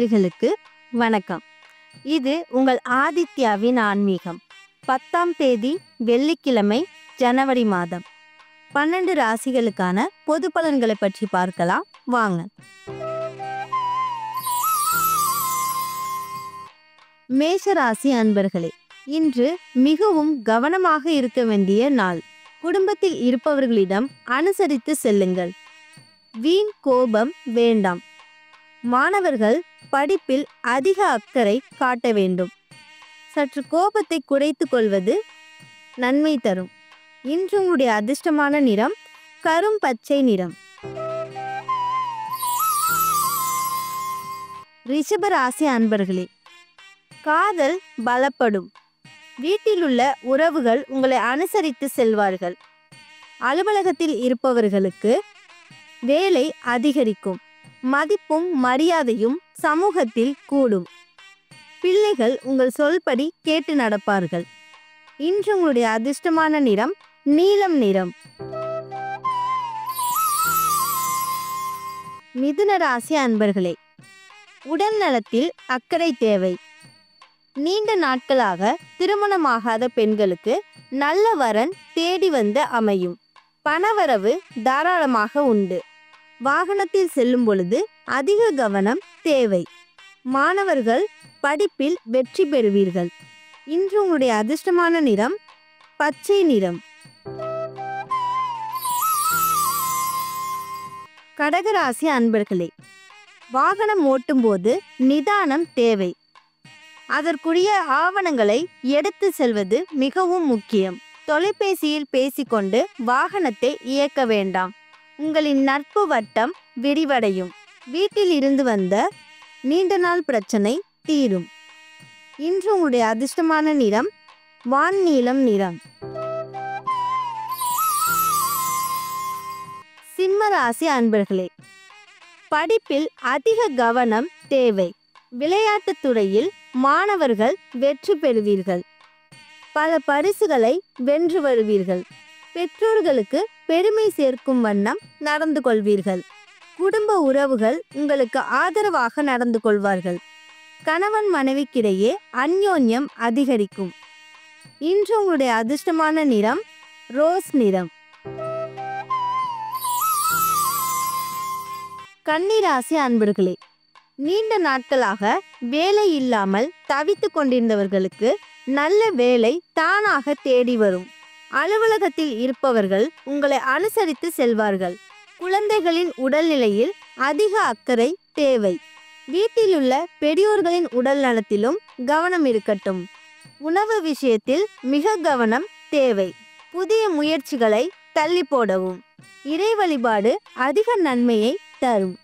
நேயர்களுக்கு வணக்கம். இது உங்கள் ஆதித்யாவின் ஆன்மீகம். 10ஆம் தேதி வெள்ளிக்கிழமை, ஜனவரி மாதம் 12 ராசிகளுக்கான பொது பலன்களை பற்றி பார்க்கலாம் வாங்க. மேஷ ராசி அன்பர்களே, இன்று மிகவும் கவனமாக இருக்க வேண்டிய நாள். குடும்பத்தில் இருப்பவர்களிடம் அனுசரித்து செல்லுங்கள். வீண் கோபம் வேண்டாம். மாணவர்கள் படிப்பில் அதிக அக்கறை காட்ட வேண்டும். சற்று கோபத்தை குறைத்து கொள்வது நன்மை தரும். இன்று உங்களுடைய அதிர்ஷ்டமான நிறம் கரும் பச்சை நிறம். ரிஷப ராசி அன்பர்களே, காதல் பலப்படும். வீட்டில் உள்ள உறவுகள் உங்களை அனுசரித்து செல்வார்கள். அலுவலகத்தில் இருப்பவர்களுக்கு வேலை அதிகரிக்கும். மதிப்பும் மரியாதையும் சமூகத்தில் கூடும். பிள்ளைகள் உங்கள் சொல்படி கேட்டு நடப்பார்கள். இன்று உங்களுடைய அதிர்ஷ்டமான நிறம் நீலம் நிறம். மிதுன ராசி அன்பர்களே, உடல் நலத்தில் அக்கறை தேவை. நீண்ட நாட்களாக திருமணமாகாத பெண்களுக்கு நல்ல வரன் தேடி வந்து அமையும். பணவரவு தாராளமாக உண்டு. வாகனத்தில் செல்லும் பொழுது அதிக கவனம் தேவை. மாணவர்கள் படிப்பில் வெற்றி பெறுவீர்கள். இன்று உங்களுடைய அதிர்ஷ்டமான நிறம் பச்சை நிறம். கடகராசி அன்பர்களே, வாகனம் ஓட்டும் போது நிதானம் தேவை. அதற்குரிய ஆவணங்களை எடுத்து செல்வது மிகவும் முக்கியம். தொலைபேசியில் பேசிக்கொண்டு வாகனத்தை இயக்க வேண்டாம். உங்களின் நட்பு வட்டம் விரிவடையும். வீட்டில் இருந்து வந்த நீண்ட நாள் பிரச்சனை தீரும். இன்று உங்களுடைய அதிர்ஷ்டமான நிறம் வான் நீலம் நிறம். சிம்ம ராசி அன்பர்களே, படிப்பில் அதிக கவனம் தேவை. விளையாட்டுத் துறையில் மாணவர்கள் வெற்றி பெறுவீர்கள். பல பரிசுகளை வென்று வருவீர்கள். பெற்றோர்களுக்கு பெருமை சேர்க்கும் வண்ணம் நடந்து கொள்வீர்கள். குடும்ப உறவுகள் உங்களுக்கு ஆதரவாக நடந்து கொள்வார்கள். கணவன் மனைவிக்கிடையே அந்யோன்யம் அதிகரிக்கும். இன்று உங்களுடைய அதிர்ஷ்டமான நிறம் ரோஸ் நிறம். கன்னிராசி அன்பர்களே, நீண்ட நாட்களாக வேலை இல்லாமல் தவித்து கொண்டிருந்தவர்களுக்கு நல்ல வேலை தானாக தேடி வரும். அலுவலகத்தில் இருப்பவர்கள் உங்களை அனுசரித்து செல்வார்கள். குழந்தைகளின் உடல்நிலையில் அதிக அக்கறை தேவை. வீட்டில் உள்ள பெரியோர்களின் உடல் நலத்திலும் கவனம் இருக்கட்டும். உணவு விஷயத்தில் மிக கவனம் தேவை. புதிய முயற்சிகளை தள்ளி போடவும். இறை வழிபாடு அதிக நன்மையை தரும்.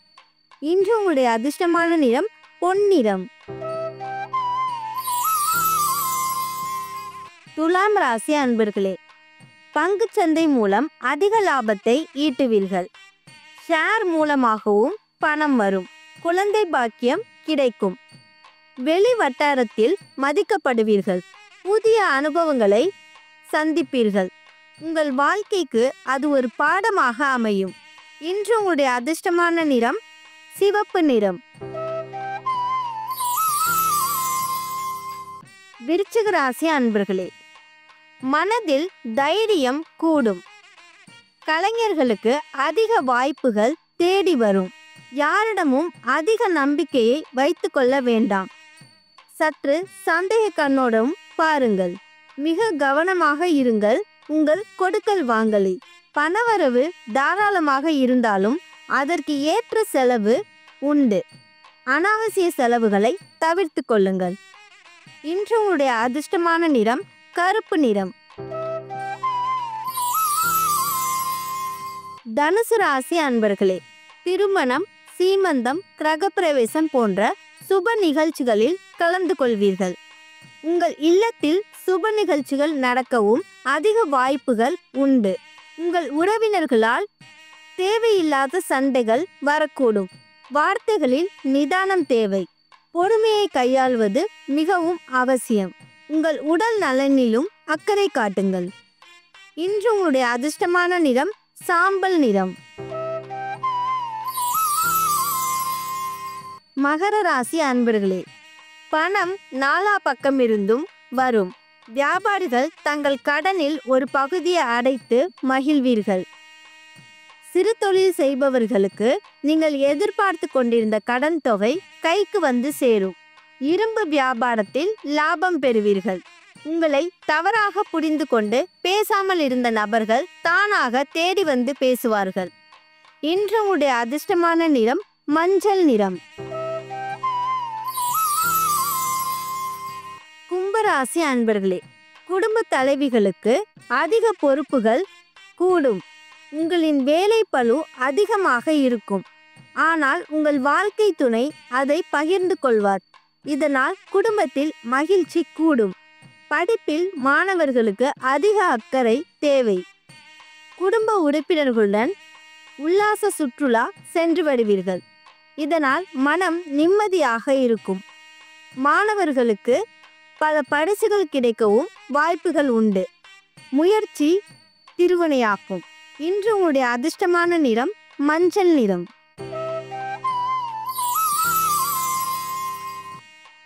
இன்று உங்களுடைய அதிர்ஷ்டமான நிறம் பொன்னிறம். துலாம் ராசி அன்பர்களே, பங்குச்சந்தை மூலம் அதிக லாபத்தை ஈட்டுவீர்கள். ஷேர் மூலமாகவும் பணம் வரும். குழந்தை பாக்கியம் கிடைக்கும். வெளி வட்டாரத்தில் மதிக்கப்படுவீர்கள். புதிய அனுபவங்களை சந்திப்பீர்கள். உங்கள் வாழ்க்கைக்கு அது ஒரு பாடமாக அமையும். இன்று உங்களுடைய அதிர்ஷ்டமான நிறம் சிவப்பு நிறம். விருச்சிக ராசி அன்பர்களே, மனதில் தைரியம் கூடும். கலைஞர்களுக்கு அதிக வாய்ப்புகள் தேடி வரும். யாரிடமும் அதிக நம்பிக்கையை வைத்து கொள்ள வேண்டாம். சற்று சந்தேக கண்ணோடும் பாருங்கள். மிக கவனமாக இருங்கள். உங்கள் கொடுக்கல் வாங்கலில் பணவரவு தாராளமாக இருந்தாலும் அதற்கு ஏற்ற செலவு உண்டு. அனாவசிய செலவுகளை தவிர்த்து கொள்ளுங்கள். இன்று உங்களுடைய அதிர்ஷ்டமான நிறம் கருப்பு நிறம். தனுசு ராசி அன்பர்களே, திருமணம், சீமந்தம், கிரகப்பிரவேசம் போன்ற சுப நிகழ்ச்சிகளில் கலந்து கொள்வீர்கள். உங்கள் இல்லத்தில் சுப நிகழ்ச்சிகள் நடக்கவும் அதிக வாய்ப்புகள் உண்டு. உங்கள் உறவினர்களால் தேவையில்லாத சண்டைகள் வரக்கூடும். வார்த்தைகளில் நிதானம் தேவை. பொறுமையை கையாள்வது மிகவும் அவசியம். உங்கள் உடல் நலனிலும் அக்கறை காட்டுங்கள். இன்று உங்களுடைய அதிர்ஷ்டமான நிறம் சாம்பல் நிறம். மகர ராசி அன்பர்களே, பணம் நாலா பக்கம் இருந்தும் வரும். வியாபாரிகள் தங்கள் கடனில் ஒரு பகுதியை அடைத்து மகிழ்வீர்கள். சிறு தொழில் செய்பவர்களுக்கு நீங்கள் எதிர்பார்த்து கொண்டிருந்த கடன் தொகை கைக்கு வந்து சேரும். இரும்பு வியாபாரத்தில் லாபம் பெறுவீர்கள். உங்களை தவறாக புரிந்து கொண்டு பேசாமல் இருந்த நபர்கள் தானாக தேடி வந்து பேசுவார்கள். இன்று உங்களுடைய அதிர்ஷ்டமான நிறம் மஞ்சள் நிறம். கும்பராசி அன்பர்களே, குடும்ப தலைவிகளுக்கு அதிக பொறுப்புகள் கூடும். உங்களின் வேலை பளு அதிகமாக இருக்கும். ஆனால் உங்கள் வாழ்க்கை துணை அதை பகிர்ந்து கொள்வார். இதனால் குடும்பத்தில் மகிழ்ச்சி கூடும். படிப்பில் மாணவர்களுக்கு அதிக அக்கறை தேவை. குடும்ப உறுப்பினர்களுடன் உல்லாச சுற்றுலா சென்று வருவீர்கள். இதனால் மனம் நிம்மதியாக இருக்கும். மாணவர்களுக்கு பல பரிசுகள் கிடைக்கவும் வாய்ப்புகள் உண்டு. முயற்சி திருவினையாக்கும். இன்று உங்களுடைய அதிர்ஷ்டமான நிறம் மஞ்சள் நிறம்.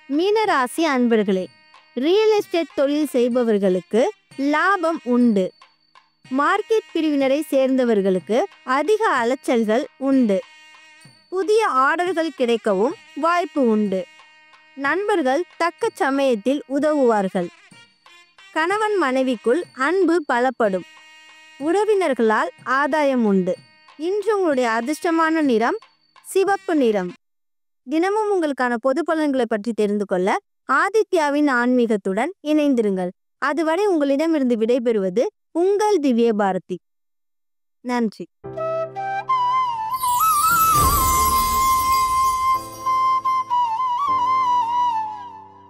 மீனராசி அன்பர்களே, ரியல் எஸ்டேட் தொழில் செய்பவர்களுக்கு லாபம் உண்டு. மார்க்கெட் பிரிவினரை சேர்ந்தவர்களுக்கு அதிக அலைச்சல்கள் உண்டு. புதிய ஆர்டர்கள் கிடைக்கவும் வாய்ப்பு உண்டு. நண்பர்கள் தக்க சமயத்தில் உதவுவார்கள். கணவன் மனைவிக்குள் அன்பு பலப்படும். உறவினர்களால் ஆதாயம் உண்டு. இன்று உங்களுடைய அதிர்ஷ்டமான நிறம் சிவப்பு நிறம். தினமும் உங்களுக்கான பொது பலன்களை பற்றி தெரிந்து கொள்ள ஆதித்யாவின் ஆன்மீகத்துடன் இணைந்திருங்கள். அதுவரை உங்களிடமிருந்து விடைபெறுவது உங்கள் திவ்ய பாரதி. நன்றி.